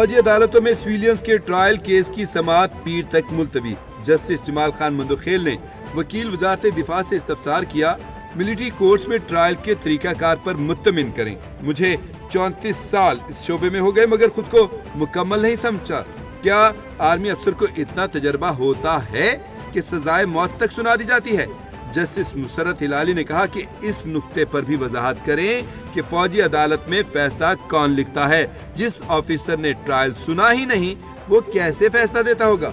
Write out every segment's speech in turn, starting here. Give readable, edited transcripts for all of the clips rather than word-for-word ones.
فوجی عدالتوں میں سویلینز کے ٹرائل کیس کی سماعت پیر تک ملتوی۔ جسٹس جمال خان مندوخیل نے وکیل وزارت دفاع سے استفسار کیا، ملٹری کورٹس میں ٹرائل کے طریقہ کار پر مطمئن کریں۔ مجھے 34 سال اس شعبے میں ہو گئے مگر خود کو مکمل نہیں سمجھا۔ کیا آرمی افسر کو اتنا تجربہ ہوتا ہے کہ سزائے موت تک سنا دی جاتی ہے؟ جسٹس مسرت ہلالی نے کہا کہ اس نقطے پر بھی وضاحت کریں کہ فوجی عدالت میں فیصلہ کون لکھتا ہے؟ جس آفیسر نے ٹرائل سنا ہی نہیں وہ کیسے فیصلہ دیتا ہوگا؟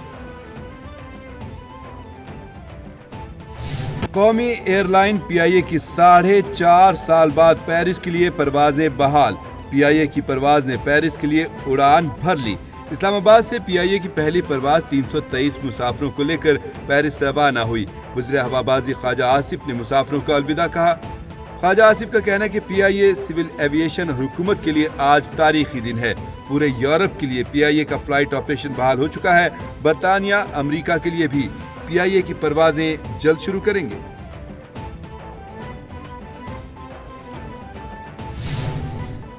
قومی ایئر لائن پی آئی اے کی 4.5 سال بعد پیرس کے لیے پروازیں بحال۔ پی آئی اے کی پرواز نے پیرس کے لیے اڑان بھر لی۔ اسلام آباد سے پی آئی اے کی پہلی پرواز 323 مسافروں کو لے کر پیرس روانہ ہوئی۔ وزیر ہوابازی خواجہ آصف نے مسافروں کو الوداع کہا۔ خواجہ آصف کا کہنا ہے کہ پی آئی اے سول ایویشن اور حکومت کے لیے آج تاریخی دن ہے۔ پورے یورپ کے لیے پی آئی اے کا فلائٹ آپریشن بحال ہو چکا ہے۔ برطانیہ، امریکہ کے لیے بھی پی آئی اے کی پروازیں جلد شروع کریں گے۔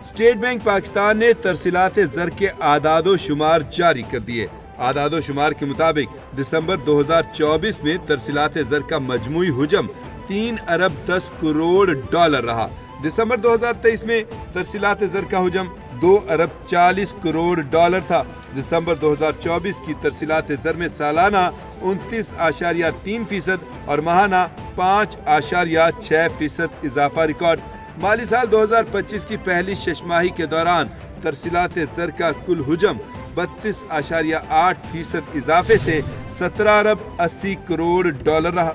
اسٹیٹ بینک پاکستان نے ترسیلات زر کے اعداد و شمار جاری کر دیے۔ اعداد و شمار کے مطابق دسمبر 2024 میں ترسیلات زر کا مجموعی حجم 3 ارب 10 کروڑ ڈالر رہا۔ دسمبر 2023 میں ترسیلات زر کا حجم 2 ارب 40 کروڑ ڈالر تھا۔ دسمبر 2024 کی ترسیلات زر میں سالانہ 29.3% اور ماہانہ 5.6% اضافہ ریکارڈ۔ مالی سال 2025 کی پہلی شش ماہی کے دوران ترسیلات زر کا کل حجم 32.8% اضافے سے 17 ارب 80 کروڑ ڈالر رہا۔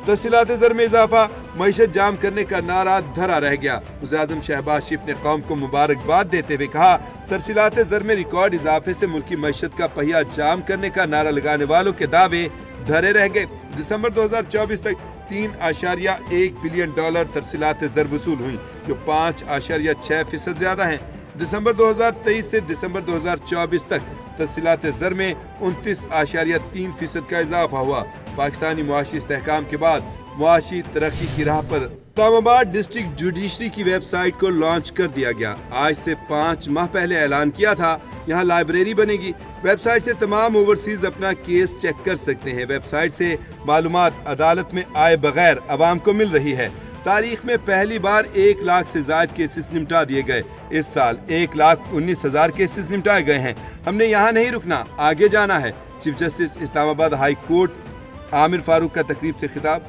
ترسیلات زر میں اضافہ معیشت جام کرنے کا نعرہ دھرا رہ گیا۔ وزیراعظم شہباز شریف نے قوم کو مبارکباد دیتے ہوئے کہا، ترسیلات زر میں ریکارڈ اضافے سے ملکی معیشت کا پہیہ جام کرنے کا نعرہ لگانے والوں کے دعوے دھرے رہ گئے۔ دسمبر 2024 تک 3.1 بلین ڈالر ترسیلات زر وصول ہوئیں، جو 5.6% زیادہ ہیں۔ دسمبر 2023 سے دسمبر 2024 تک ترسیلات زر میں 29.3% کا اضافہ ہوا۔ پاکستانی معاشی استحکام کے بعد معاشی ترقی کی راہ پر اسلام آباد ڈسٹرکٹ جوڈیشری کی ویب سائٹ کو لانچ کر دیا گیا۔ آج سے 5 ماہ پہلے اعلان کیا تھا یہاں لائبریری بنے گی۔ ویب سائٹ سے تمام اوورسیز اپنا کیس چیک کر سکتے ہیں۔ ویب سائٹ سے معلومات عدالت میں آئے بغیر عوام کو مل رہی ہے۔ تاریخ میں پہلی بار 1 لاکھ سے زائد کیسز نمٹا دیے گئے۔ اس سال 1,19,000 کیسز نمٹائے گئے ہیں۔ ہم نے یہاں نہیں رکنا، آگے جانا ہے۔ چیف جسٹس اسلام آباد ہائی کورٹ عامر فاروق کا تقریب سے خطاب۔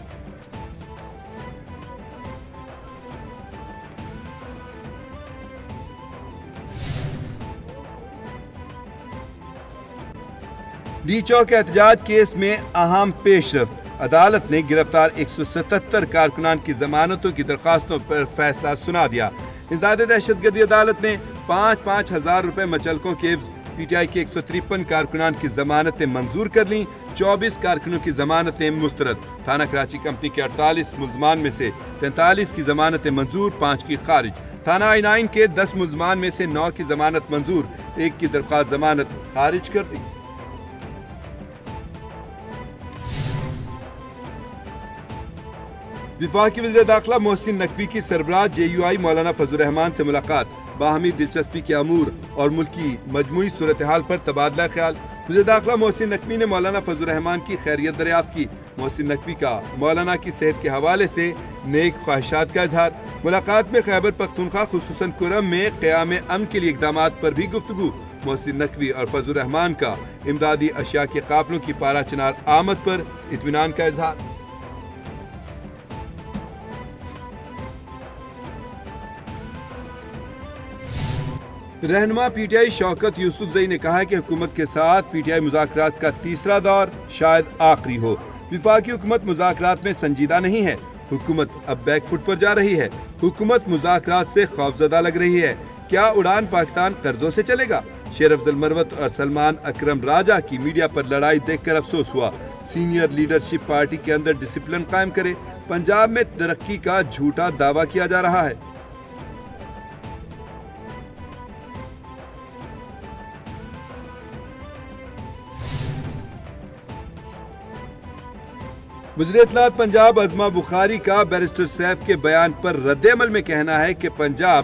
ڈی چوک احتجاج کیس میں اہم پیش رفت۔ عدالت نے گرفتار 177 کارکنان کی ضمانتوں کی درخواستوں پر فیصلہ سنا دیا۔ ازداد دہشت گردی عدالت نے 5,000 روپے مچلکوں کے عوض پی ٹی آئی کے 153 کارکنان کی ضمانتیں منظور کر لیں۔ 24 کارکنوں کی ضمانتیں مسترد۔ تھانہ کراچی کمپنی کے 48 ملزمان میں سے 43 کی ضمانتیں منظور، 5 کی خارج۔ تھانہ I9 کے 10 ملزمان میں سے 9 کی ضمانت منظور، 1 کی درخواست ضمانت خارج کر دی۔ وفاقی وزیر داخلہ محسن نقوی کی سربراہ JUI مولانا فضل الرحمان سے ملاقات۔ باہمی دلچسپی کے امور اور ملک کی مجموعی صورتحال پر تبادلہ خیال۔ وزیر داخلہ محسن نقوی نے مولانا فضل الرحمان کی خیریت دریافت کی۔ محسن نقوی کا مولانا کی صحت کے حوالے سے نیک خواہشات کا اظہار۔ ملاقات میں خیبر پختونخوا خصوصاً کرم میں قیام امن کے لیے اقدامات پر بھی گفتگو۔ محسن نقوی اور فضل الرحمان کا امدادی اشیاء کے قافلوں کی پارا چنار آمد پر اطمینان کا اظہار۔ رہنما پی ٹی آئی شوکت یوسف زئی نے کہا کہ حکومت کے ساتھ پی ٹی آئی مذاکرات کا تیسرا دور شاید آخری ہو۔ وفاقی حکومت مذاکرات میں سنجیدہ نہیں ہے۔ حکومت اب بیک فٹ پر جا رہی ہے۔ حکومت مذاکرات سے خوفزدہ لگ رہی ہے۔ کیا اڑان پاکستان قرضوں سے چلے گا؟ شیر افضل مروت اور سلمان اکرم راجہ کی میڈیا پر لڑائی دیکھ کر افسوس ہوا۔ سینئر لیڈرشپ پارٹی کے اندر ڈسپلن قائم کرے۔ پنجاب میں ترقی کا جھوٹا دعویٰ کیا جا رہا ہے۔ وزیر اطلاعات پنجاب عظمہ بخاری کا بیرسٹر سیف کے بیان پر رد عمل میں کہنا ہے کہ پنجاب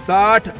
$60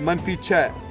-6,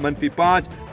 -5,